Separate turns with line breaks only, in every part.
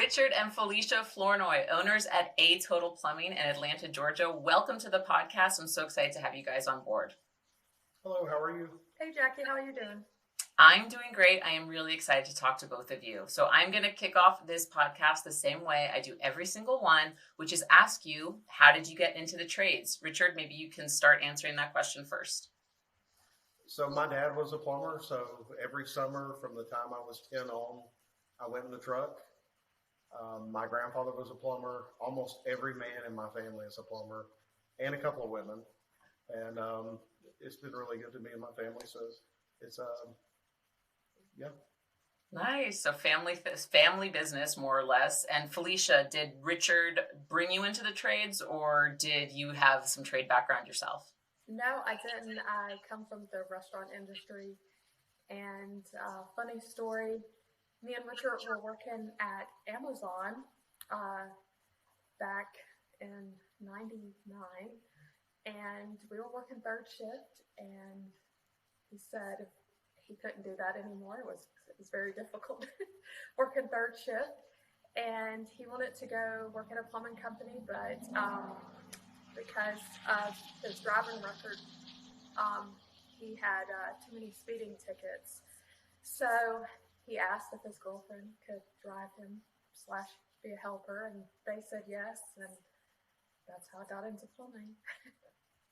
Richard and Felicia Flournoy, owners at A Total Plumbing in Atlanta, Georgia. Welcome to the podcast. I'm so excited to have you guys on board.
Hello, how are you?
Hey, Jackie, how are you doing?
I'm doing great. I am really excited to talk to both of you. So I'm going to kick off this podcast the same way I do every single one, which is ask you, how did you get into the trades? Richard, maybe you can start answering that question first.
So my dad was a plumber, so every summer from the time I was 10 on, I went in the truck. My grandfather was a plumber. Almost every man in my family is a plumber, and a couple of women. And it's been really good to me and my family. So it's yeah.
Nice. So family business, more or less. And Felicia, did Richard bring you into the trades, or did you have some trade background yourself?
No, I didn't. I come from the restaurant industry. And funny story, me and Richard were working at Amazon back in '99. And we were working third shift. And he said he couldn't do that anymore. It was very difficult working third shift. And he wanted to go work at a plumbing company, but because of his driving record, he had too many speeding tickets. So he asked if his girlfriend could drive him / be a helper, and they said yes, and that's how I got into plumbing.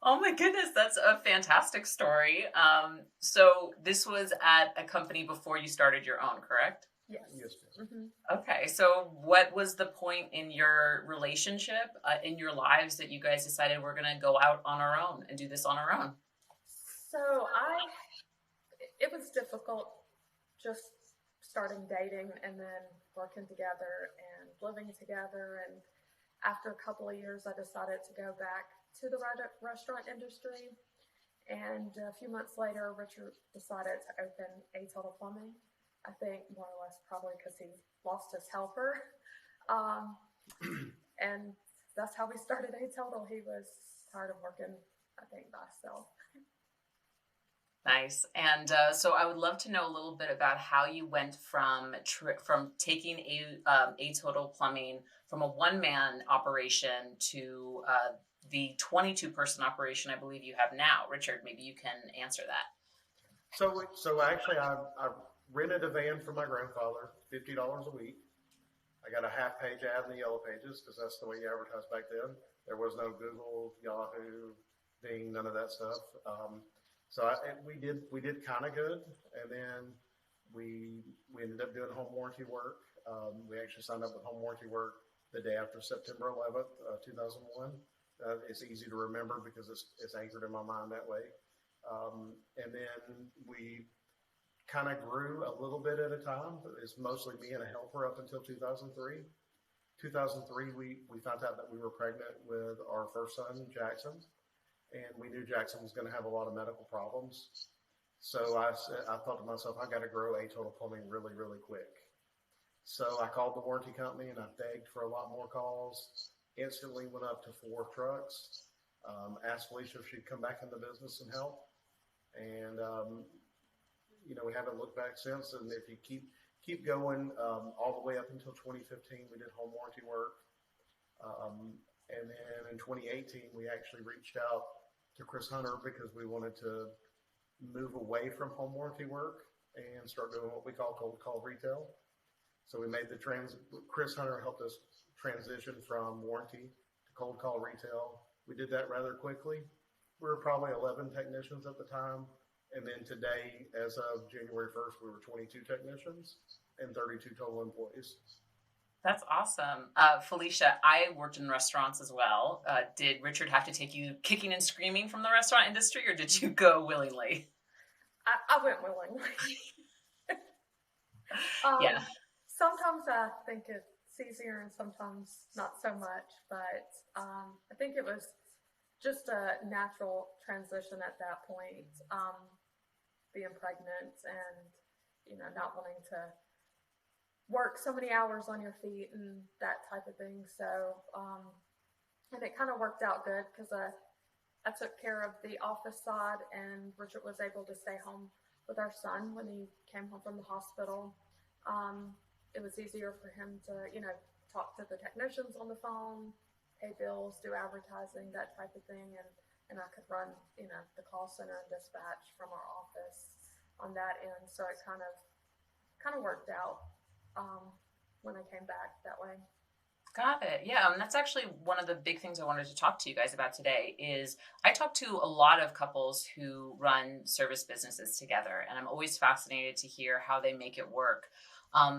Oh my goodness, that's a fantastic story. So this was at a company before you started your own, correct?
Yes.
Yes, ma'am.
Mm-hmm.
Okay, so what was the point in your relationship, in your lives, that you guys decided we're going to go out on our own and do this on our own?
So it was difficult just starting dating and then working together and living together. And after a couple of years, I decided to go back to the restaurant industry. And a few months later, Richard decided to open A Total Plumbing. I think more or less probably because he lost his helper. And that's how we started A Total. He was tired of working, I think, by himself.
Nice. And so I would love to know a little bit about how you went from taking A Total Plumbing from a one-man operation to the 22-person operation I believe you have now. Richard, maybe you can answer that.
So actually, I rented a van for my grandfather, $50 a week. I got a half-page ad in the Yellow Pages because that's the way you advertised back then. There was no Google, Yahoo, Bing, none of that stuff. So we did kind of good, and then we ended up doing home warranty work. We actually signed up with home warranty work the day after September 11th, 2001. It's easy to remember because it's anchored in my mind that way. And then we kind of grew a little bit at a time. It's mostly me and a helper up until 2003. 2003, we found out that we were pregnant with our first son, Jackson. And we knew Jackson was going to have a lot of medical problems. So I thought to myself, I got to grow A Total Plumbing really, really quick. So I called the warranty company and I begged for a lot more calls. Instantly went up to 4 trucks. Asked Felicia if she'd come back in the business and help. And, we haven't looked back since. And if you keep going all the way up until 2015, we did home warranty work. And then in 2018, we actually reached out to Chris Hunter because we wanted to move away from home warranty work and start doing what we call cold call retail. So we made the Chris Hunter helped us transition from warranty to cold call retail. We did that rather quickly. We were probably 11 technicians at the time. And then today, as of January 1st, we were 22 technicians and 32 total employees.
That's awesome. Felicia, I worked in restaurants as well. Did Richard have to take you kicking and screaming from the restaurant industry, or did you go willingly?
I went willingly.
Yeah.
Sometimes I think it's easier and sometimes not so much, but I think it was just a natural transition at that point, being pregnant and, not wanting to work so many hours on your feet and that type of thing. So, and it kind of worked out good because I took care of the office side, and Richard was able to stay home with our son when he came home from the hospital. it was easier for him to, talk to the technicians on the phone, pay bills, do advertising, that type of thing. And I could run, the call center and dispatch from our office on that end. So it kind of worked out when I came back that way.
Got it. Yeah, and that's actually one of the big things I wanted to talk to you guys about today is I talk to a lot of couples who run service businesses together, and I'm always fascinated to hear how they make it work.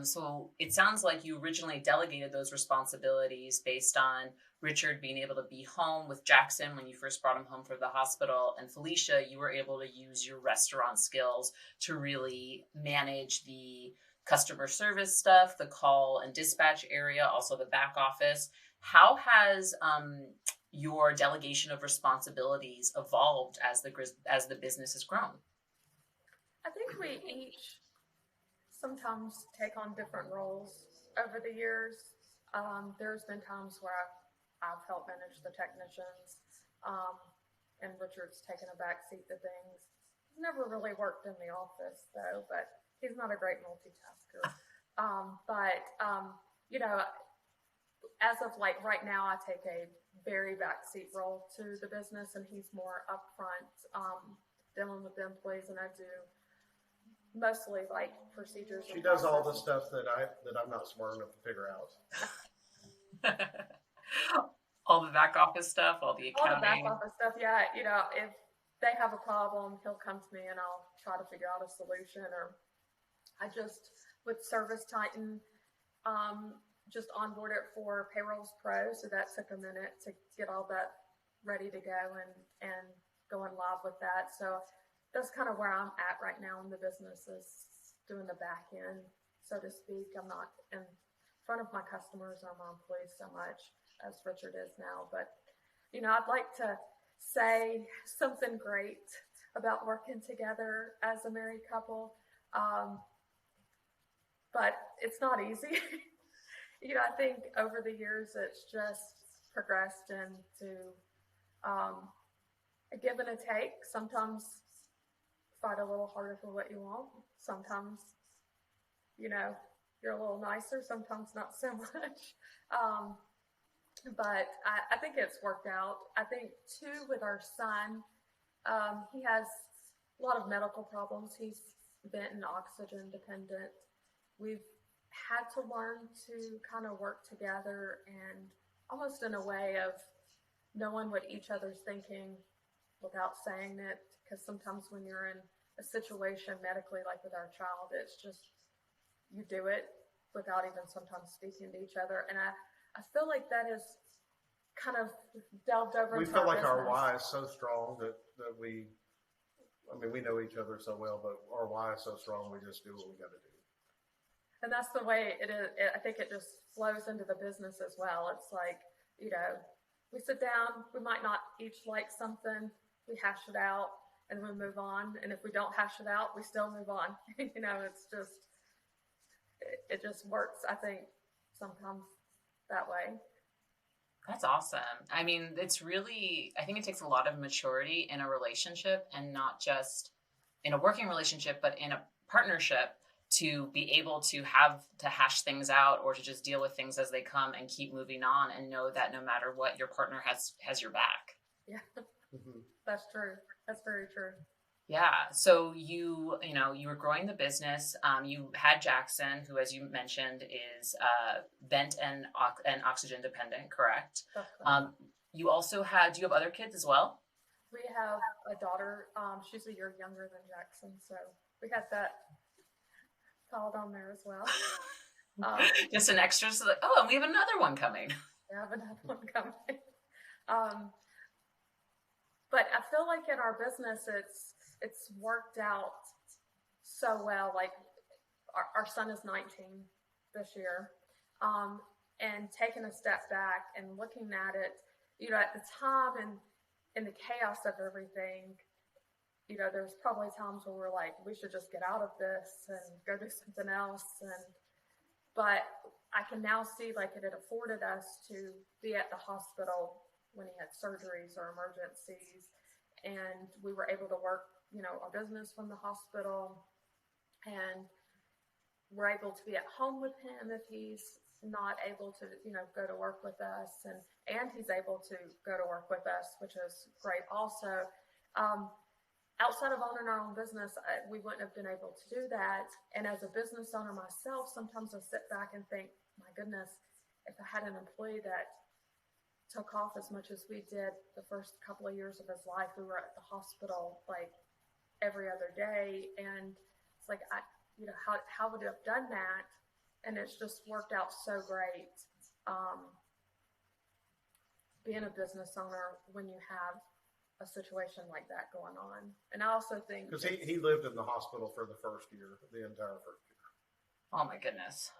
So it sounds like you originally delegated those responsibilities based on Richard being able to be home with Jackson when you first brought him home from the hospital, and Felicia, you were able to use your restaurant skills to really manage the customer service stuff, the call and dispatch area, also the back office. How has your delegation of responsibilities evolved as the business has grown?
I think we each sometimes take on different roles over the years. There's been times where I've helped manage the technicians, and Richard's taken a back seat to things. He's never really worked in the office though, but he's not a great multitasker. As of like right now, I take a very backseat role to the business, and he's more upfront, dealing with the employees, and I do mostly like procedures.
She does all the stuff that I'm not smart enough to figure out.
All the back office stuff, all the accounting.
All the back office stuff, yeah. If they have a problem, he'll come to me and I'll try to figure out a solution. Or I just, with ServiceTitan, just onboarded for Payrolls Pro. So that took a minute to get all that ready to go and going live with that. So that's kind of where I'm at right now in the business, is doing the back end, so to speak. I'm not in front of my customers or my employees so much as Richard is now. But, I'd like to say something great about working together as a married couple. But it's not easy. I think over the years, it's just progressed into a give and a take. Sometimes fight a little harder for what you want. Sometimes, you're a little nicer. Sometimes not so much. But I think it's worked out. I think too with our son, he has a lot of medical problems. He's vent and oxygen dependent. We've had to learn to kind of work together and almost in a way of knowing what each other's thinking without saying it. Because sometimes when you're in a situation medically, like with our child, it's just, you do it without even sometimes speaking to each other. And I feel like that is kind of delved over
We
into
feel like
business.
our why is so strong that we know each other so well, but our why is so strong, we just do what we got to do.
And that's the way it is. I think it just flows into the business as well. It's like, we sit down, we might not each like something, we hash it out and we move on. And if we don't hash it out, we still move on. It's just, it just works, I think, sometimes that way.
That's awesome. I mean, I think it takes a lot of maturity in a relationship, and not just in a working relationship, but in a partnership, to be able to have to hash things out or to just deal with things as they come and keep moving on and know that no matter what, your partner has your back.
Yeah, That's true. That's very true.
Yeah. So you were growing the business. You had Jackson, who, as you mentioned, is vent and oxygen dependent, correct? Do you have other kids as well?
We have a daughter. She's a year younger than Jackson. So we have that called on there as well.
Just an extra, so and we have another one coming.
We have another one coming. But I feel like in our business, it's worked out so well. Like our son is 19 this year, and taking a step back and looking at it, at the time and in the chaos of everything, there's probably times where we're like, we should just get out of this and go do something else. But I can now see like it had afforded us to be at the hospital when he had surgeries or emergencies, and we were able to work, our business from the hospital. And, we're able to be at home with him if he's not able to, go to work with us, and he's able to go to work with us, which is great also. Um, Outside of owning our own business, we wouldn't have been able to do that. And as a business owner myself, sometimes I sit back and think, my goodness, if I had an employee that took off as much as we did the first couple of years of his life, we were at the hospital like every other day. And it's like, how would I have done that? And it's just worked out so great. Being a business owner when you have a situation like that going on. And I also think
because he lived in the hospital for the first year, the entire first year.
Oh my goodness.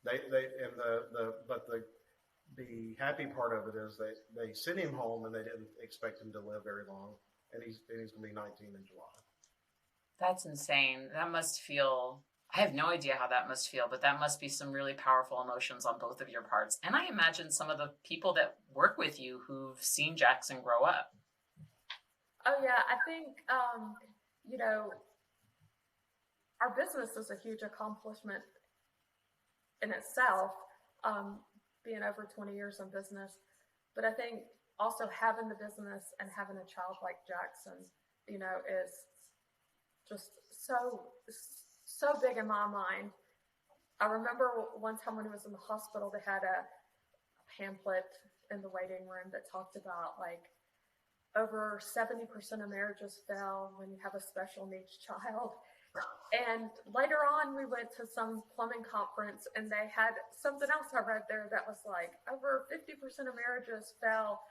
They and the happy part of it is they sent him home and they didn't expect him to live very long, and he's going to be 19 in July.
That's insane. That must feel, I have no idea how that must feel, but that must be some really powerful emotions on both of your parts. And I imagine some of the people that work with you who've seen Jackson grow up.
Oh yeah, I think our business is a huge accomplishment in itself, being over 20 years in business. But I think also having the business and having a child like Jackson, is just so big in my mind. I remember one time when he was in the hospital, they had a pamphlet in the waiting room that talked about like over 70% of marriages fail when you have a special needs child. And later on, we went to some plumbing conference, and they had something else I read there that was like over 50% of marriages fail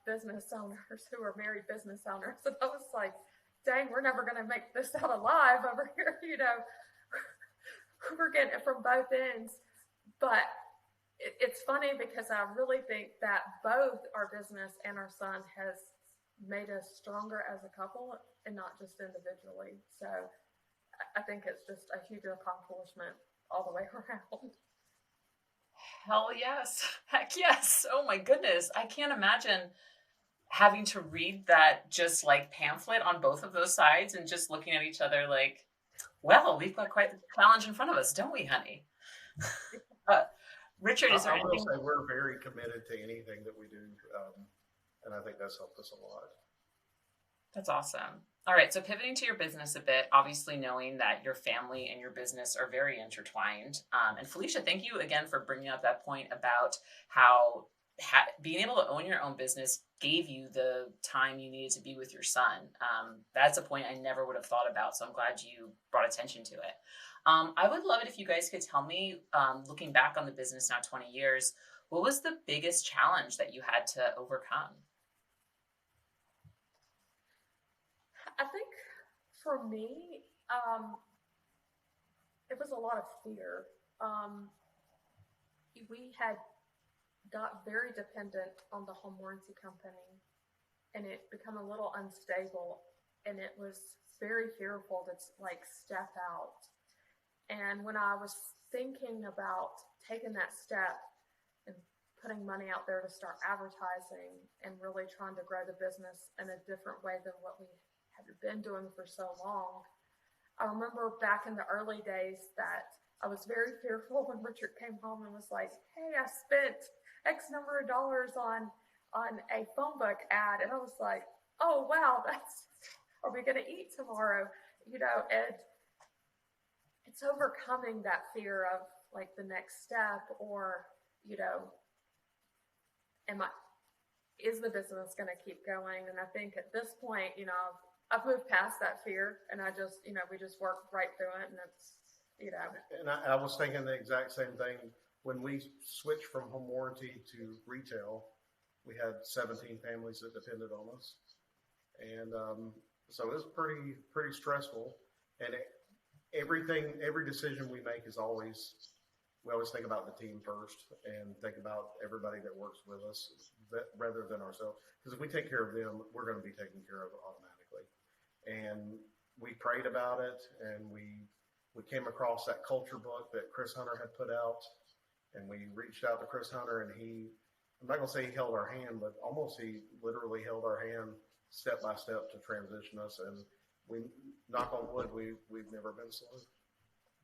business owners who are married business owners. And I was like, dang, we're never going to make this out alive over here. We're getting it from both ends. But it's funny because I really think that both our business and our son has made us stronger as a couple and not just individually. So I think it's just a huge accomplishment all the way around.
Hell yes. Heck yes. Oh my goodness. I can't imagine having to read that just like pamphlet on both of those sides and just looking at each other like, well, we've got quite the challenge in front of us, don't we, honey? Richard, is there anything?
I will say we're very committed to anything that we do. And I think that's helped us a lot.
That's awesome. All right. So pivoting to your business a bit, obviously knowing that your family and your business are very intertwined. And Felicia, thank you again for bringing up that point about how being able to own your own business gave you the time you needed to be with your son. That's a point I never would have thought about. So I'm glad you brought attention to it. I would love it if you guys could tell me, looking back on the business now 20 years, what was the biggest challenge that you had to overcome?
I think for me, it was a lot of fear. We had got very dependent on the home warranty company, and it became a little unstable, and it was very fearful to like step out. And when I was thinking about taking that step and putting money out there to start advertising and really trying to grow the business in a different way than what we had been doing for so long, I remember back in the early days that I was very fearful when Richard came home and was like, hey, I spent X number of dollars on a phone book ad. And I was like, oh, wow, are we going to eat tomorrow? And it's overcoming that fear of like the next step, or, is the business going to keep going? And I think at this point, I've moved past that fear, and I just, we just work right through it, and it's,
And I was thinking the exact same thing. When we switched from home warranty to retail, we had 17 families that depended on us. And so it was pretty stressful. And every decision we make we always think about the team first and think about everybody that works with us rather than ourselves. Because if we take care of them, we're going to be taken care of automatically. And we prayed about it, and we came across that culture book that Chris Hunter had put out, and we reached out to Chris Hunter, and I'm not going to say he held our hand, but almost he literally held our hand step by step to transition us. And we, knock on wood, we've never been slow.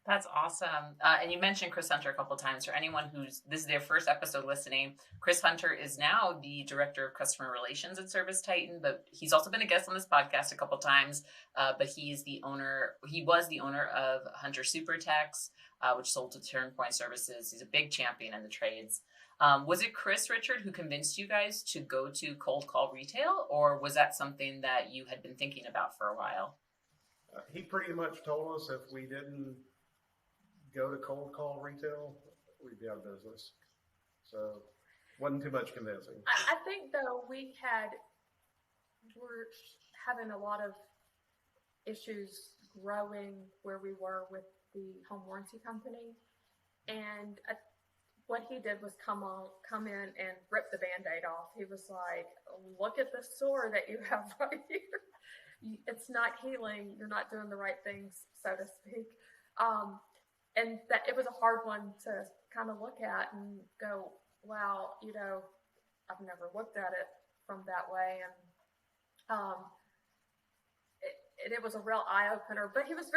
That's awesome. And you mentioned Chris Hunter a couple of times. For anyone this is their first episode listening, Chris Hunter is now the director of customer relations at ServiceTitan, but he's also been a guest on this podcast a couple of times. But he was the owner of Hunter SuperTex, which sold to Turnpoint Services. He's a big champion in the trades. Was it Chris, Richard, who convinced you guys to go to cold call retail, or was that something that you had been thinking about for a while?
He pretty much told us if we didn't go to cold call retail, we'd be out of business. So wasn't too much convincing.
I think though we're having a lot of issues growing where we were with the home warranty company, and what he did was come in and rip the Band-Aid off. He was like, "Look at the sore that you have right here. It's not healing. You're not doing the right things, so to speak." And that it was a hard one to kind of look at and go, wow, I've never looked at it from that way. And it was a real eye opener, but he was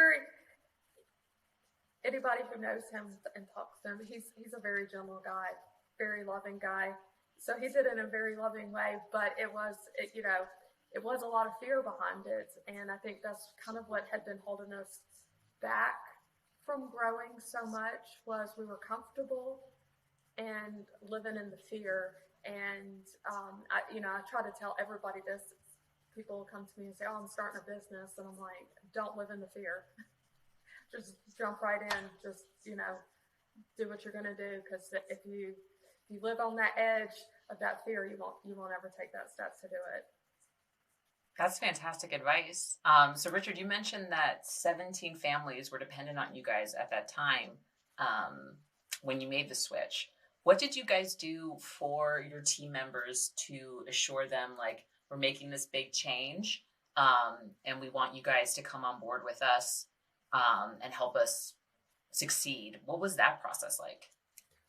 anybody who knows him and talks to him, he's a very gentle guy, very loving guy. So he did it in a very loving way, but it was a lot of fear behind it. And I think that's kind of what had been holding us back from growing so much, was we were comfortable and living in the fear. And I try to tell everybody this. People come to me and say, "Oh, I'm starting a business," and I'm like, "Don't live in the fear. Just jump right in. Just do what you're going to do, because if you live on that edge of that fear, you won't ever take that steps to do it."
That's fantastic advice. So, Richard, you mentioned that 17 families were dependent on you guys at that time when you made the switch. What did you guys do for your team members to assure them, like, we're making this big change and we want you guys to come on board with us and help us succeed? What was that process like?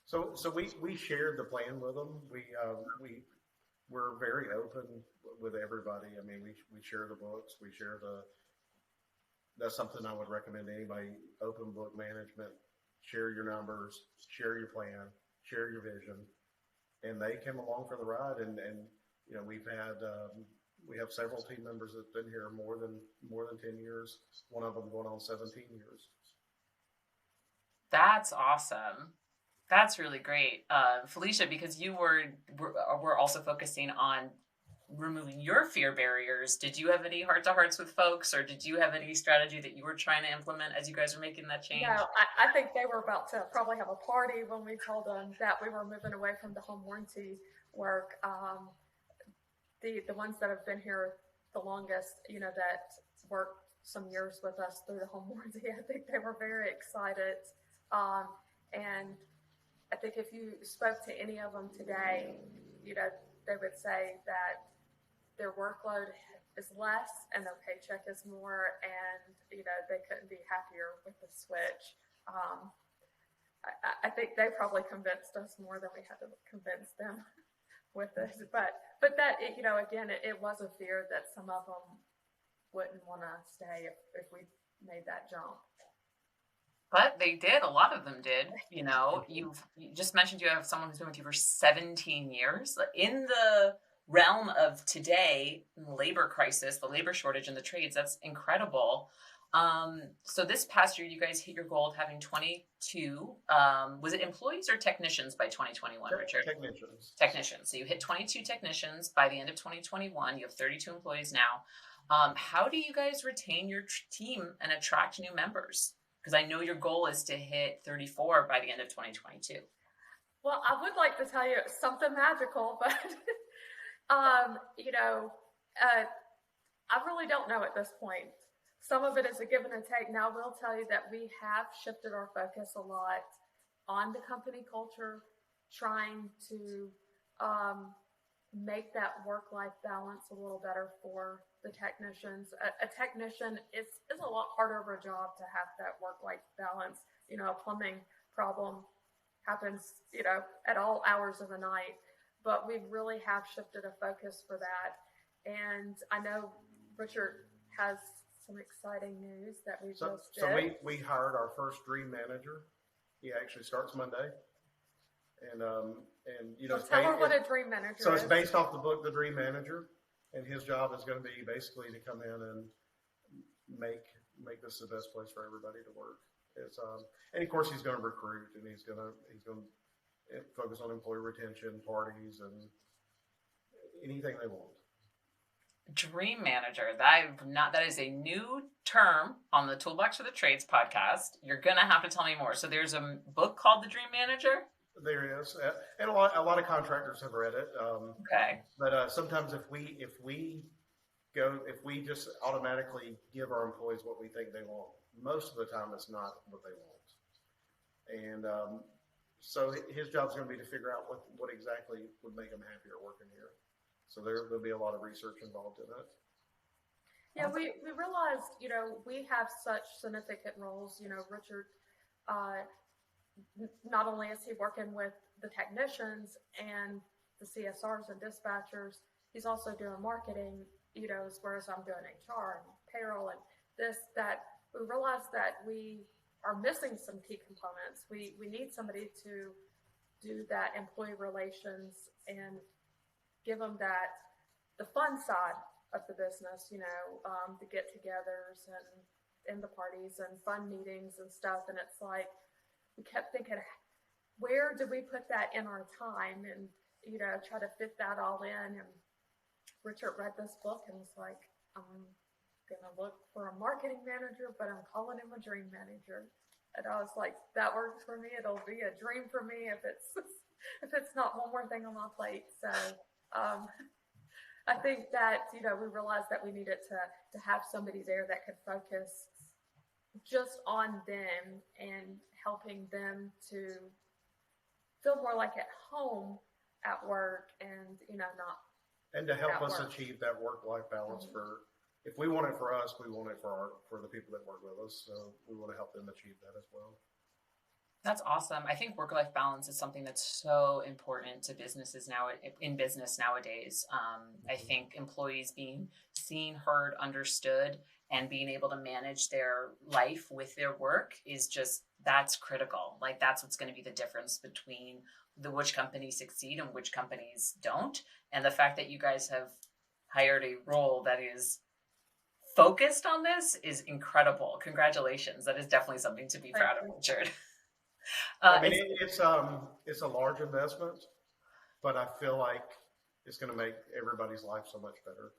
So we shared the plan with them. We're very open with everybody. I mean, we share the books. That's something I would recommend to anybody. Open book management. Share your numbers. Share your plan. Share your vision. And they came along for the ride. And we have several team members that've been here more than 10 years. One of them going on 17 years.
That's awesome. That's really great. Felicia, because you were also focusing on removing your fear barriers, did you have any heart-to-hearts with folks, or did you have any strategy that you were trying to implement as you guys were making that change?
No, I think they were about to probably have a party when we told them that we were moving away from the home warranty work. The ones that have been here the longest, that worked some years with us through the home warranty, I think they were very excited. And I think if you spoke to any of them today, they would say that their workload is less and their paycheck is more, and they couldn't be happier with the switch. I think they probably convinced us more than we had to convince them with this. But that again, it was a fear that some of them wouldn't want to stay if we made that jump.
But they did. A lot of them did. You just mentioned you have someone who's been with you for 17 years. In the realm of today, labor crisis, the labor shortage in the trades, that's incredible. So this past year, you guys hit your goal of having 22. Was it employees or technicians by 2021, Richard? Technicians. So you hit 22 technicians by the end of 2021. You have 32 employees now. How do you guys retain your team and attract new members? Because I know your goal is to hit 34 by the end of 2022.
Well, I would like to tell you something magical, but I really don't know at this point. Some of it is a give and a take. Now, I will tell you that we have shifted our focus a lot on the company culture, trying to make that work-life balance a little better for the technicians. A technician is a lot harder of a job to have that work-life balance. A plumbing problem happens, at all hours of the night, but we really have shifted a focus for that. And I know Richard has some exciting news that we
So,
just
so
did.
we hired our first dream manager. He actually starts Monday. And you know,
So tell her what a dream manager
so it's
is.
based off the book, The Dream Manager, and his job is going to be basically to come in and make this the best place for everybody to work. And of course he's going to recruit, and he's going to focus on employee retention, parties, and anything they want.
Dream manager. That is a new term on the Toolbox for the Trades podcast. You're gonna have to tell me more. So there's a book called The Dream Manager.
There is, and a lot of contractors have read it.
Okay.
But sometimes if we just automatically give our employees what we think they want, most of the time it's not what they want. And so his job is going to be to figure out what exactly would make them happier working here. So there'll be a lot of research involved in it.
Yeah, we realized, we have such significant roles. Richard, not only is he working with the technicians and the CSRs and dispatchers, he's also doing marketing, whereas I'm doing HR and payroll and that. We realized that we are missing some key components. We need somebody to do that employee relations and give them the fun side of the business, the get-togethers and the parties and fun meetings and stuff. And it's like, we kept thinking, where do we put that in our time and, try to fit that all in. And Richard read this book and was like, I'm going to look for a marketing manager, but I'm calling him a dream manager. And I was like, that works for me. It'll be a dream for me if it's not one more thing on my plate. So, I think that, we realized that we needed to have somebody there that could focus just on them and helping them to feel more like at home at work and, not.
And to help us achieve that work-life balance. Mm-hmm. If we want it for us, we want it for the people that work with us. So we want to help them achieve that as well.
That's awesome. I think work-life balance is something that's so important to businesses nowadays. I think employees being seen, heard, understood, and being able to manage their life with their work that's critical. Like that's what's going to be the difference between which companies succeed and which companies don't. And the fact that you guys have hired a role that is focused on this is incredible. Congratulations. That is definitely something to be proud of, Richard.
It's a large investment, but I feel like it's going to make everybody's life so much better.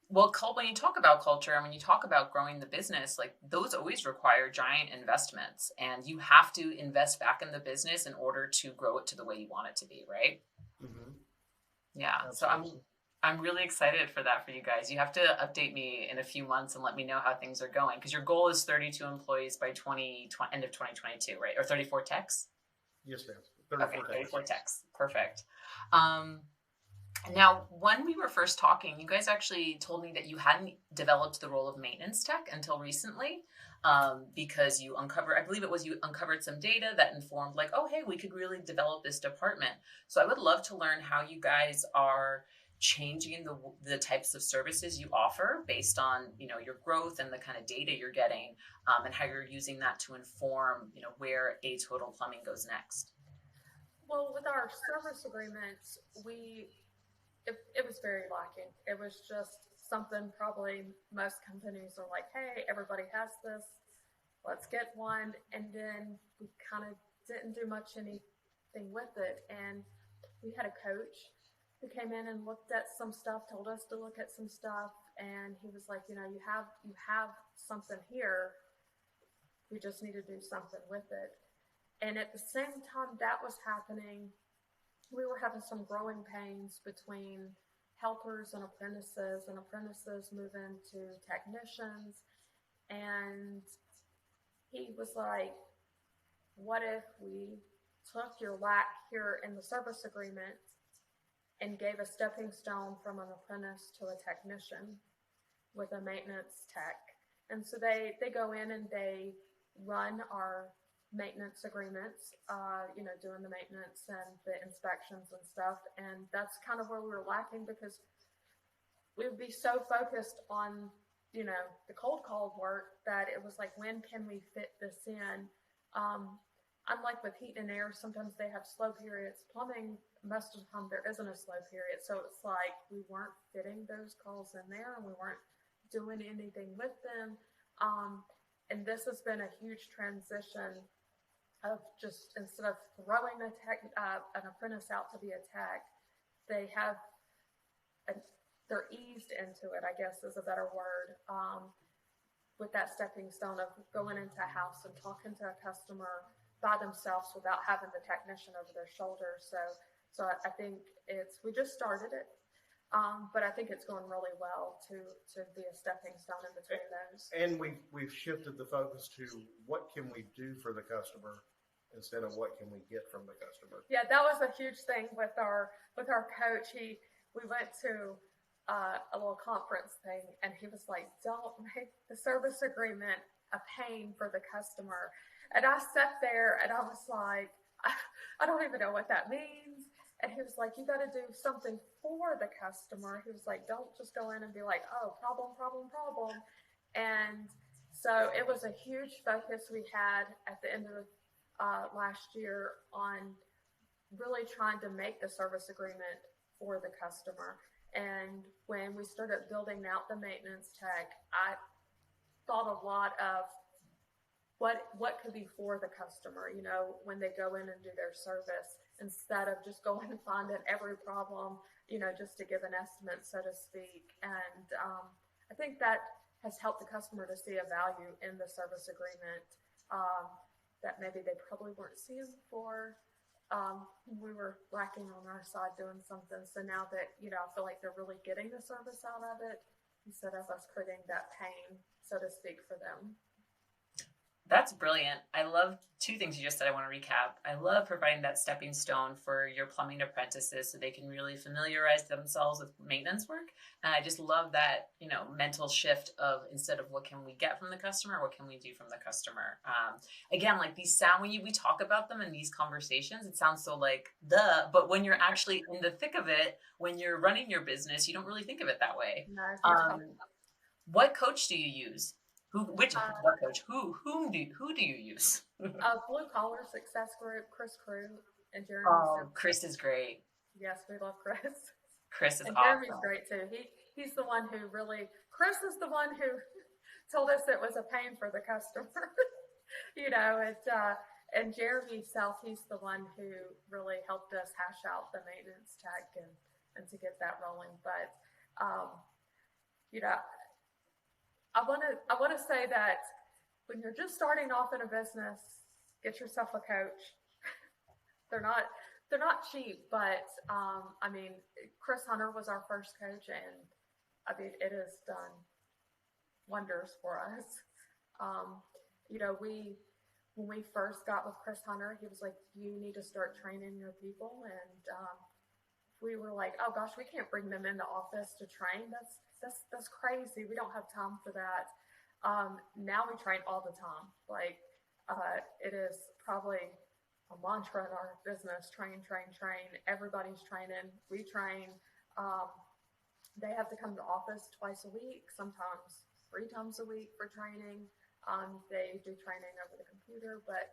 Well, when you talk about culture and when you talk about growing the business, like those always require giant investments, and you have to invest back in the business in order to grow it to the way you want it to be, right?
Mm-hmm.
Yeah.
Absolutely.
So I'm really excited for that for you guys. You have to update me in a few months and let me know how things are going, because your goal is 32 employees by end of 2022, right? Or 34 techs?
Yes, ma'am.
34 techs. Perfect. Now, when we were first talking, you guys actually told me that you hadn't developed the role of maintenance tech until recently, because you uncovered some data that informed like, oh, hey, we could really develop this department. So I would love to learn how you guys are changing the types of services you offer based on, your growth and the kind of data you're getting, and how you're using that to inform, where A Total Plumbing goes next.
Well, with our service agreements, it was very lacking. It was just something probably most companies are like, hey, everybody has this, let's get one. And then we kind of didn't do much anything with it. And we had a coach who came in and looked at some stuff, told us to look at some stuff. And he was like, you have something here. We just need to do something with it. And at the same time that was happening, we were having some growing pains between helpers and apprentices moving to technicians. And he was like, what if we took your lack here in the service agreement and gave a stepping stone from an apprentice to a technician with a maintenance tech? And so they go in and they run our maintenance agreements, doing the maintenance and the inspections and stuff. And that's kind of where we were lacking, because we would be so focused on, the cold call work, that it was like, when can we fit this in? Unlike with heat and air, sometimes they have slow periods. Plumbing, most of the time there isn't a slow period. So it's like we weren't fitting those calls in there, and we weren't doing anything with them. And this has been a huge transition of just, instead of throwing an apprentice out to be a tech, they have they're eased into it, I guess is a better word, with that stepping stone of going into a house and talking to a customer by themselves without having the technician over their shoulder. So I think we just started it, but I think it's going really well to be a stepping stone in between those.
And we've shifted the focus to what can we do for the customer instead of what can we get from the customer.
Yeah, that was a huge thing with our coach. We went to a little conference thing, and he was like, "Don't make the service agreement a pain for the customer." And I sat there and I was like, I don't even know what that means. And he was like, "You got to do something for the customer." He was like, "Don't just go in and be like, oh, problem, problem, problem." And so it was a huge focus we had at the end of last year on really trying to make the service agreement for the customer. And when we started building out the maintenance tech, I thought a lot of what could be for the customer, when they go in and do their service, instead of just going and finding every problem, just to give an estimate, so to speak. And I think that has helped the customer to see a value in the service agreement that maybe they probably weren't seeing before. We were lacking on our side doing something. So now that, I feel like they're really getting the service out of it, instead of us creating that pain, so to speak, for them.
That's brilliant. I love two things you just said. I want to recap. I love providing that stepping stone for your plumbing apprentices so they can really familiarize themselves with maintenance work. And I just love that, mental shift of, instead of what can we get from the customer, what can we do from the customer? Again, like these sound, when we talk about them in these conversations, it sounds so like duh, but when you're actually in the thick of it, when you're running your business, you don't really think of it that way.
No,
what coach do you use? What coach? Who do you use?
Blue Collar Success Group, Chris Crew and Jeremy.
Oh, Chris is great.
Yes, we love Chris.
Chris is
and
awesome.
Jeremy's great too. He's the one who Chris is the one who told us it was a pain for the customer. And Jeremy South, he's the one who really helped us hash out the maintenance tech and to get that rolling. But I want to say that when you're just starting off in a business, get yourself a coach. They're not cheap, but Chris Hunter was our first coach, and it has done wonders for us. When we first got with Chris Hunter, he was like, "You need to start training your people," and we were like, "Oh gosh, we can't bring them in the office to train. That's crazy. We don't have time for that." Now we train all the time. Like, it is probably a mantra in our business: train, train, train. Everybody's training. We train. They have to come to the office twice a week, sometimes 3 times a week for training. They do training over the computer, but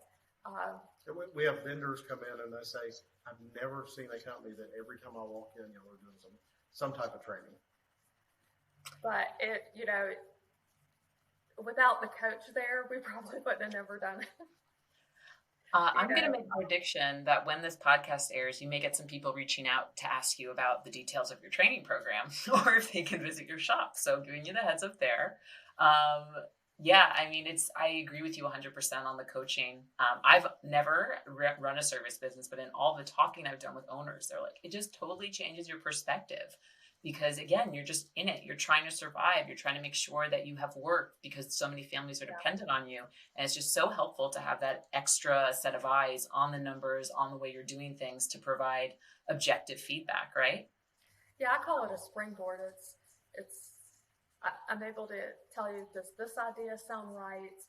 we have vendors come in and they say, "I've never seen a company that every time I walk in, y'all are doing some type of training."
But without the coach there, we probably wouldn't have never done it.
I'm going to make a prediction that when this podcast airs, you may get some people reaching out to ask you about the details of your training program, or if they can visit your shop. So giving you the heads up there. I agree with you 100% on the coaching. I've never run a service business, but in all the talking I've done with owners, they're like, it just totally changes your perspective. Because again, you're just in it. You're trying to survive. You're trying to make sure that you have work because so many families are dependent on you. And it's just so helpful to have that extra set of eyes on the numbers, on the way you're doing things, to provide objective feedback, right?
Yeah, I call it a springboard. I'm able to tell you, does this idea sound right?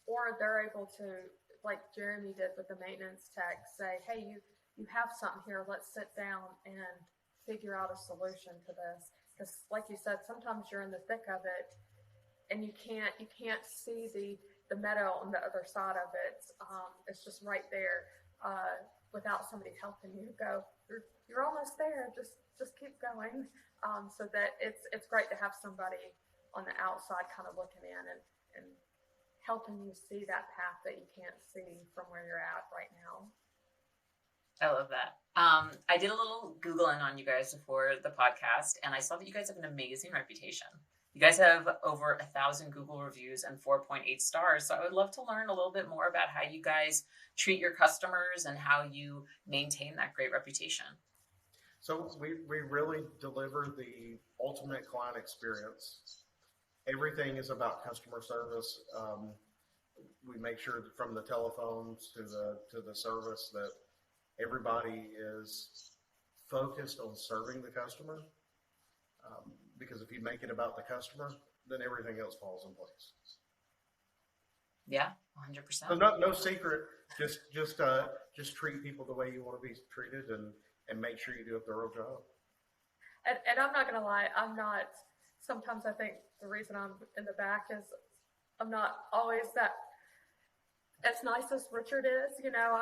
Or they're able to, like Jeremy did with the maintenance tech, say, "Hey, you have something here. Let's sit down and figure out a solution to this." Because like you said, sometimes you're in the thick of it and you can't see the meadow on the other side of it. It's just right there, without somebody helping you go, you're almost there. Just keep going. So that it's great to have somebody on the outside kind of looking in and helping you see that path that you can't see from where you're at right now.
I love that. I did a little Googling on you guys before the podcast, and I saw that you guys have an amazing reputation. You guys have over 1,000 Google reviews and 4.8 stars. So I would love to learn a little bit more about how you guys treat your customers and how you maintain that great reputation.
So we really deliver the ultimate client experience. Everything is about customer service. We make sure that from the telephones to the service that everybody is focused on serving the customer. Because if you make it about the customer, then everything else falls in place.
Yeah, 100%.
So no secret. Just treat people the way you want to be treated, and make sure you do a thorough job.
And I'm not gonna lie, I'm not. Sometimes I think the reason I'm in the back is I'm not always that as nice as Richard is. You know,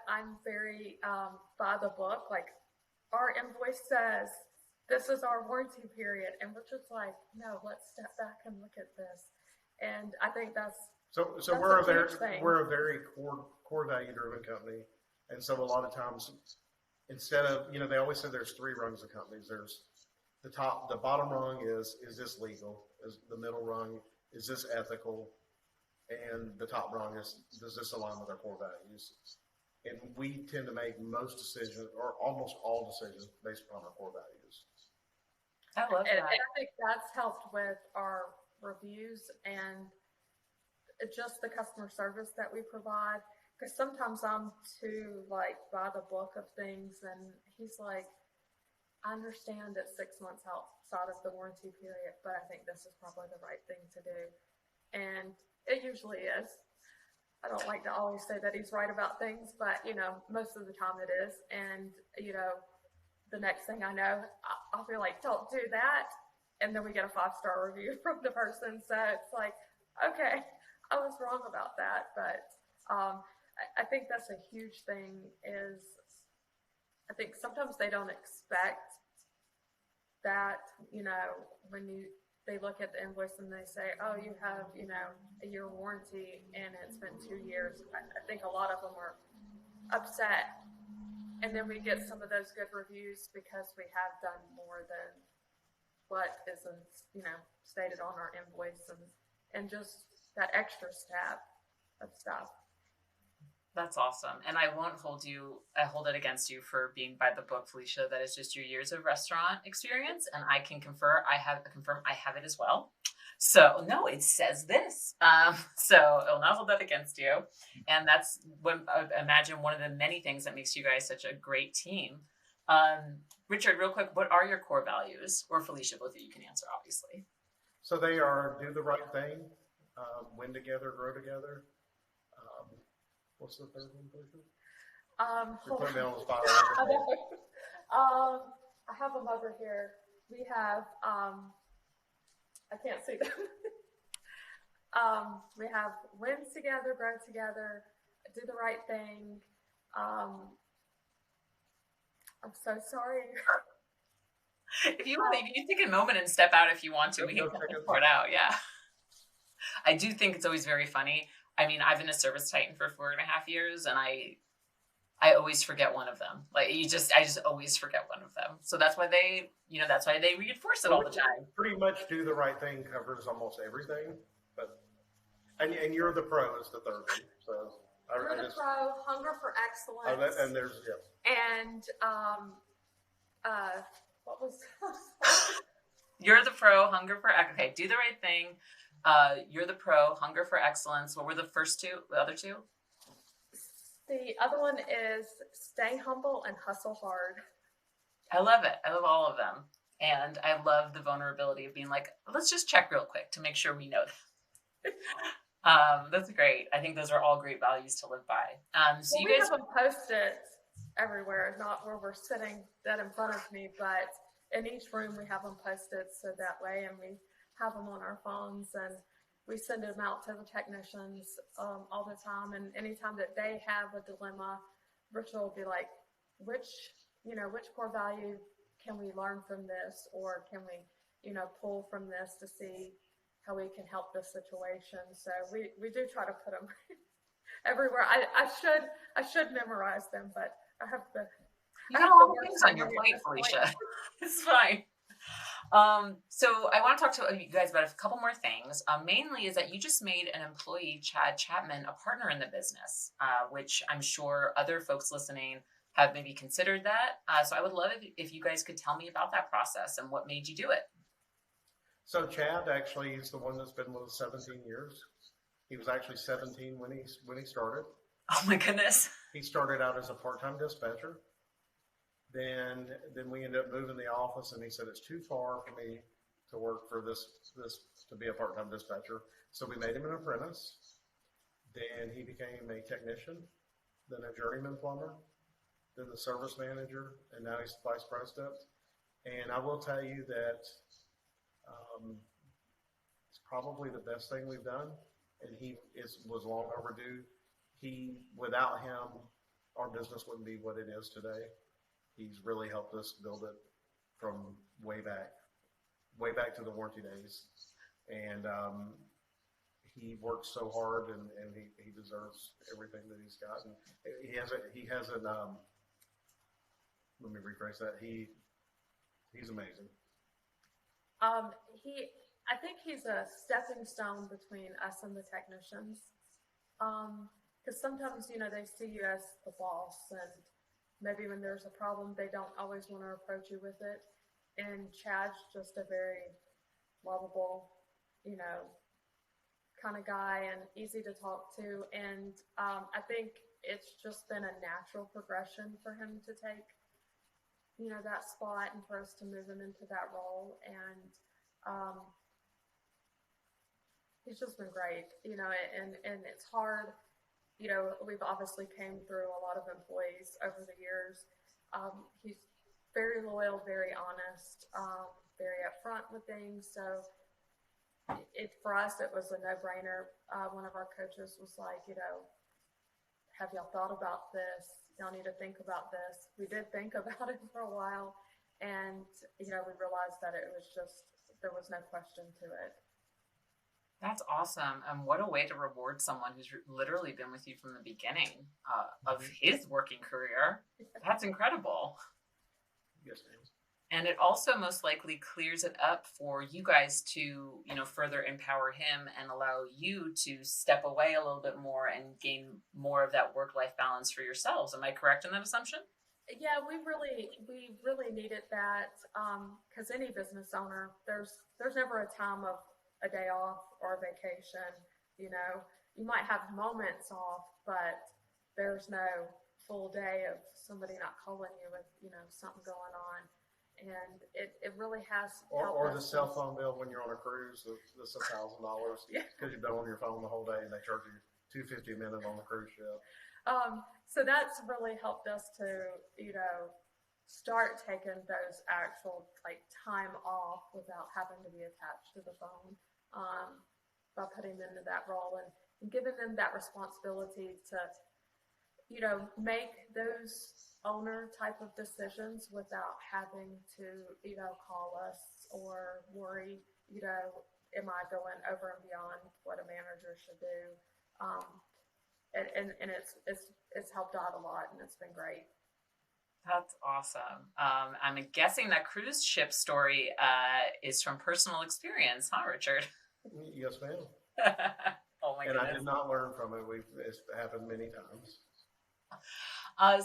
I'm very by the book. Like, our invoice says this is our warranty period, and Richard's like, no, let's step back and look at this. And I think that's
we're a very core value driven company, and so a lot of times, instead of, they always say there's 3 rungs of companies. There's the bottom rung is this legal? Is the middle rung, is this ethical? And the top rung is, does this align with our core values? And we tend to make most decisions, or almost all decisions, based upon our core values.
I love that.
And I think that's helped with our reviews and just the customer service that we provide. Because sometimes I'm too, like, by the book of things, and he's like, I understand it's 6 months outside of the warranty period, but I think this is probably the right thing to do. And it usually is. I don't like to always say that he's right about things, but, most of the time it is. And, the next thing I know, I'll be like, don't do that. And then we get a 5-star review from the person. So it's like, okay, I was wrong about that. But I think that's a huge thing is, I think sometimes they don't expect that, when they look at the invoice and they say, oh, you have, a year warranty and it's been 2 years. I think a lot of them are upset. And then we get some of those good reviews because we have done more than what isn't, stated on our invoice, and just that extra step of stuff.
That's awesome. And I won't hold it against you for being by the book, Felicia. That is just your years of restaurant experience. And I can confirm I have it as well. So no, it says this. So I'll not hold that against you. And that's what I imagine one of the many things that makes you guys such a great team. Richard, real quick, what are your core values? Or Felicia, both of you can answer, obviously.
So they are do the right thing, win together, grow together. What's the third one, Felicia? You're putting me on the spot.
I have them over here. We have, I can't see them. We have win together, grow together, do the right thing. I'm so sorry.
If you take a moment and step out if you want to, we can pour it out. Yeah. I do think it's always very funny. I mean, I've been a ServiceTitan for 4.5 years, and I always forget one of them. Like, I just always forget one of them. So that's why they reinforce it all the time.
Pretty much do the right thing covers almost everything, but and you're the pro is the third one. So
you're the pro, hunger for excellence.
And there's
And what was
you're the pro, hunger for okay, do the right thing. You're the pro, hunger for excellence. What were the other two?
The other one is stay humble and hustle hard.
I love it. I love all of them. And I love the vulnerability of being like, let's just check real quick to make sure we know that. That's great. I think those are all great values to live by. So
well, we have them posted everywhere, not where we're sitting dead in front of me, but in each room we have them posted so that way, and we have them on our phones, and we send them out to the technicians all the time. And anytime that they have a dilemma, Richard will be like, which core value can we learn from this, or can we, pull from this to see how we can help this situation. So we do try to put them everywhere. I should memorize them, but I have the
You
I
got
have
a
the
lot of
worst
things on your
memory at
plate,
this point.
Felicia. It's fine. So I want to talk to you guys about a couple more things. Mainly is that you just made an employee, Chad Chapman, a partner in the business, which I'm sure other folks listening have maybe considered that. So I would love if you guys could tell me about that process and what made you do it.
So Chad actually is the one that's been with us 17 years. He was actually 17 when he started.
Oh my goodness.
He started out as a part-time dispatcher. Then we ended up moving the office, and he said it's too far for me to work for this to be a part-time dispatcher. So we made him an apprentice. Then he became a technician, then a journeyman plumber, then the service manager, and now he's the vice president. And I will tell you that it's probably the best thing we've done, and was long overdue. Without him, our business wouldn't be what it is today. He's really helped us build it from way back to the warranty days. And he works so hard, and he deserves everything that he's gotten. He hasn't let me rephrase that. He's amazing.
I think he's a stepping stone between us and the technicians. Because sometimes, they see you as the boss, and maybe when there's a problem, they don't always want to approach you with it. And Chad's just a very lovable, kind of guy, and easy to talk to. And I think it's just been a natural progression for him to take, that spot, and for us to move him into that role. And he's just been great, and it's hard. We've obviously came through a lot of employees over the years. He's very loyal, very honest, very upfront with things. So for us, it was a no-brainer. One of our coaches was like, have y'all thought about this? Y'all need to think about this. We did think about it for a while, and we realized that there was no question to it.
That's awesome. And what a way to reward someone who's literally been with you from the beginning of his working career. That's incredible.
Yes, ma'am.
And it also most likely clears it up for you guys to, further empower him and allow you to step away a little bit more and gain more of that work-life balance for yourselves. Am I correct in that assumption?
Yeah, we really needed that, because any business owner, there's never a time of a day off or a vacation. You might have moments off, but there's no full day of somebody not calling you with something going on. And it really has
or the cell phone bill when you're on a cruise that's $1,000 because you've been on your phone the whole day, and they charge you $250 a minute on the cruise ship.
So that's really helped us to start taking those actual time off without having to be attached to the phone, by putting them into that role and giving them that responsibility to make those owner type of decisions without having to call us or worry, am I going over and beyond what a manager should do. And it's helped out a lot, and it's been great.
That's awesome. I'm guessing that cruise ship story is from personal experience, huh, Richard?
Yes, ma'am.
Oh my
goodness.
And
I did not learn from it. It's happened many times.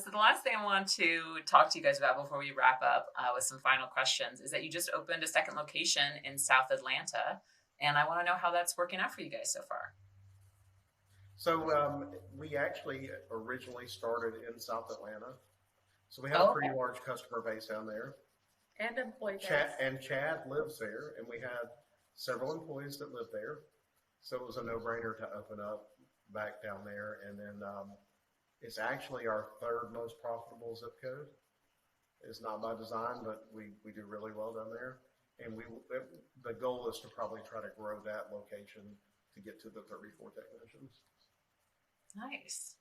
So the last thing I want to talk to you guys about before we wrap up with some final questions is that you just opened a second location in South Atlanta, and I want to know how that's working out for you guys so far.
So we actually originally started in South Atlanta. So we have a pretty large customer base down there.
And employee base.
Chad lives there, and we had several employees that live there. So it was a no-brainer to open up back down there. And then it's actually our third most profitable zip code. It's not by design, but we do really well down there. And the goal is to probably try to grow that location to get to the 34 technicians.
Nice.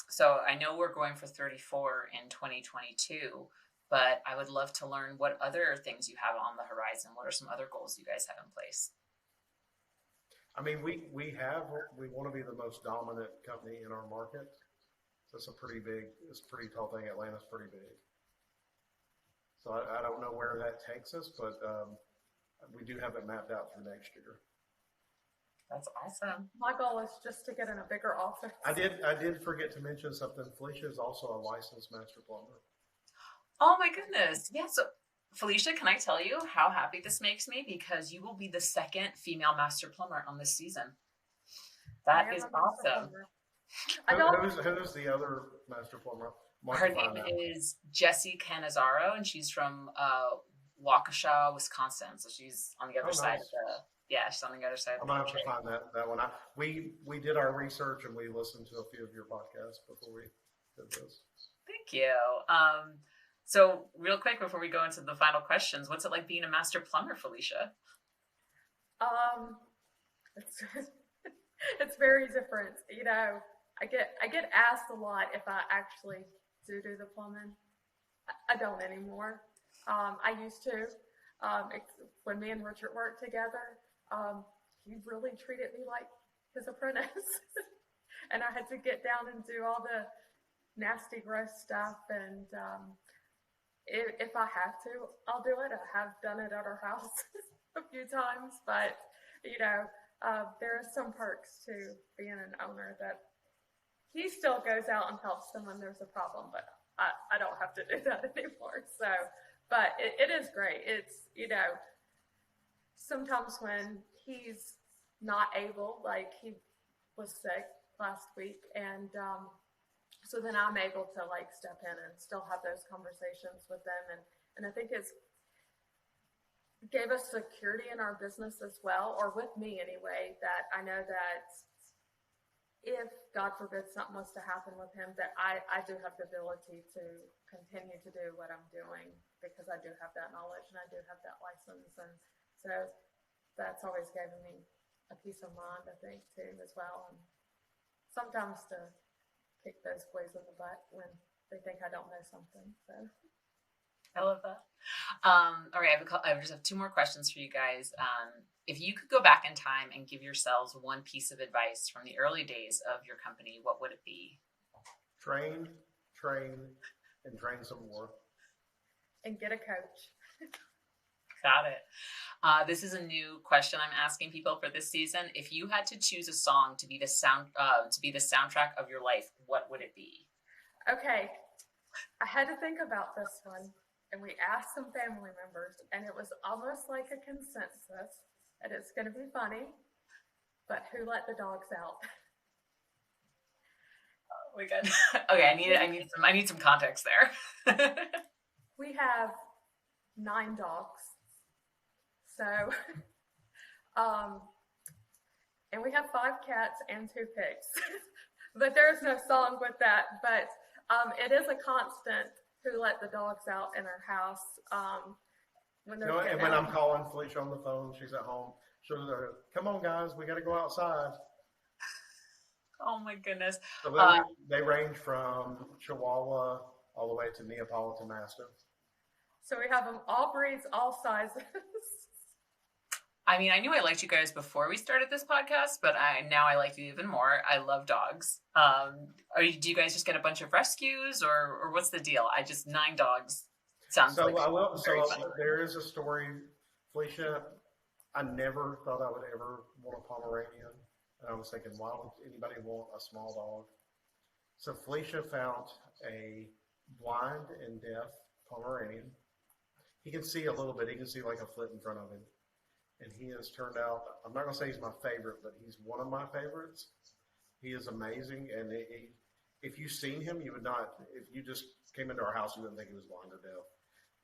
So I know we're going for 34 in 2022, but I would love to learn what other things you have on the horizon. What are some other goals you guys have in place?
I mean, we want to be the most dominant company in our market. So it's a pretty tall thing. Atlanta's pretty big. So I don't know where that takes us, but we do have it mapped out for next year.
That's awesome.
My goal is just to get in a bigger office.
I did forget to mention something. Felicia is also a licensed master plumber.
Oh my goodness. Yeah. So Felicia, can I tell you how happy this makes me? Because you will be the second female master plumber on this season. That is awesome.
Who's the other master plumber?
Her name is Jessie Canizaro, and she's from Waukesha, Wisconsin. So she's on the other side of the. Yeah, she's on the other side.
I'm gonna have to find that one. We did our research and we listened to a few of your podcasts before we did this.
Thank you. So real quick before we go into the final questions, what's it like being a master plumber, Felicia?
It's very different. You know, I get asked a lot if I actually do the plumbing. I don't anymore. I used to. When me and Richard worked together, he really treated me like his apprentice. And I had to get down and do all the nasty, gross stuff. And if I have to, I'll do it. I have done it at our house a few times. But, you know, there are some perks to being an owner that he still goes out and helps them when there's a problem. But I don't have to do that anymore. So, but it is great. It's, you know, sometimes when he's not able, like he was sick last week, and so then I'm able to like step in and still have those conversations with them, and I think it's gave us security in our business as well, or with me anyway, that I know that if God forbid something was to happen with him, that I do have the ability to continue to do what I'm doing because I do have that knowledge and I do have that license, and so that's always given me a peace of mind, I think, too, as well. And sometimes to kick those boys in the butt when they think I don't know something. So
I love that. All right, I just have two more questions for you guys. If you could go back in time and give yourselves one piece of advice from the early days of your company, what would it be?
Train, and train some more.
And get a coach.
Got it. This is a new question I'm asking people for this season. If you had to choose a song to be the soundtrack of your life, what would it be?
Okay, I had to think about this one, and we asked some family members, and it was almost like a consensus, and it's going to be funny, but Who Let the Dogs Out?
Oh my God. Okay, I need some context there.
We have 9 dogs. So, and we have 5 cats and 2 pigs, but there's no song with that. But it is a constant. Who let the dogs out in our house? When they're
and when I'm calling Felicia on the phone, she's at home. She'll go, "Come on, guys, we got to go outside."
Oh my goodness!
So they range from Chihuahua all the way to Neapolitan Mastiff.
So we have them all breeds, all sizes.
I mean, I knew I liked you guys before we started this podcast, but now I like you even more. I love dogs. Do you guys just get a bunch of rescues, or what's the deal? 9 dogs sounds
so
like
I will. So
funny.
there is a story, Felicia. I never thought I would ever want a Pomeranian, and I was thinking, why would anybody want a small dog? So Felicia found a blind and deaf Pomeranian. He can see a little bit. He can see like a foot in front of him. And he has turned out, I'm not going to say he's my favorite, but he's one of my favorites. He is amazing. And if you've seen him, you would not, if you just came into our house, you wouldn't think he was blind or deaf.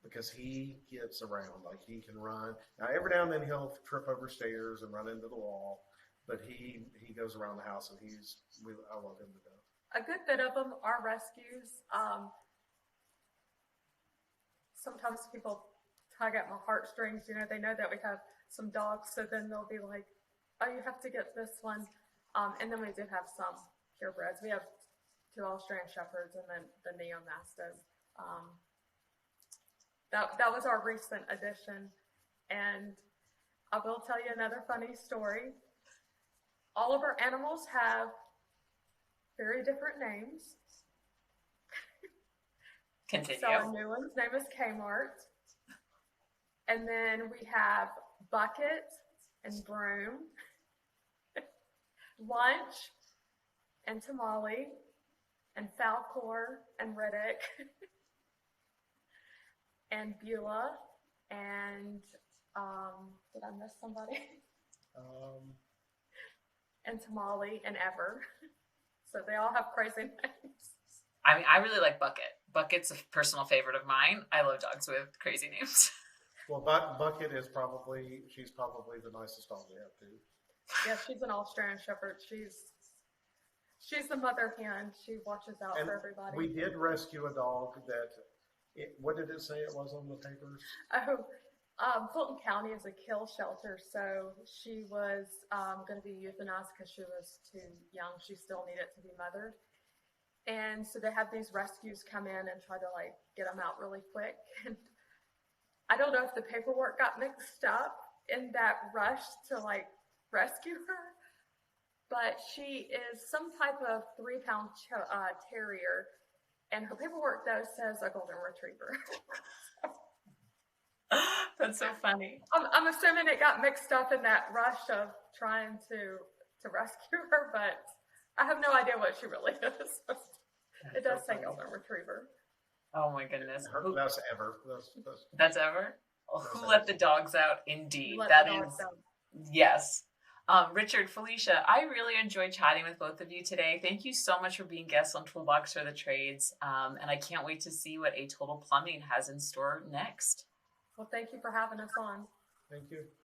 Because he gets around, like he can run. Now, every now and then he'll trip over stairs and run into the wall. But he goes around the house and I love him to death.
A good bit of them are rescues. Sometimes people tug at my heartstrings. You know, they know that we have some dogs, so then they'll be like, "Oh, you have to get this one." And then we do have some purebreds. We have 2 Australian Shepherds and then the Neo Mastiff. That was our recent addition. And I will tell you another funny story. All of our animals have very different names.
Continue.
So our new one's name is Kmart. And then we have Bucket and Broom, Lunch and Tamale, and Falcor and Riddick, and Beulah, and did I miss somebody? And Tamale and Ever. So they all have crazy names.
I mean, I really like Bucket. Bucket's a personal favorite of mine. I love dogs with crazy names.
Well, Bucket she's probably the nicest dog we have too.
Yeah, she's an Australian Shepherd. She's the mother hen. She watches out for everybody.
We did rescue a dog what did it say it was on the papers?
Fulton County is a kill shelter, so she was going to be euthanized because she was too young. She still needed to be mothered. And so they have these rescues come in and try to like get them out really quick. And I don't know if the paperwork got mixed up in that rush to like rescue her, but she is some type of 3-pound terrier, and her paperwork though says a golden retriever.
That's so funny.
I'm assuming it got mixed up in that rush of trying to rescue her, but I have no idea what she really is. It does say golden retriever.
Oh my goodness.
That's Ever.
That's Ever? Oh, who let the dogs out? Indeed. Yes. Richard, Felicia, I really enjoyed chatting with both of you today. Thank you so much for being guests on Toolbox for the Trades. And I can't wait to see what A Total Plumbing has in store next.
Well, thank you for having us on.
Thank you.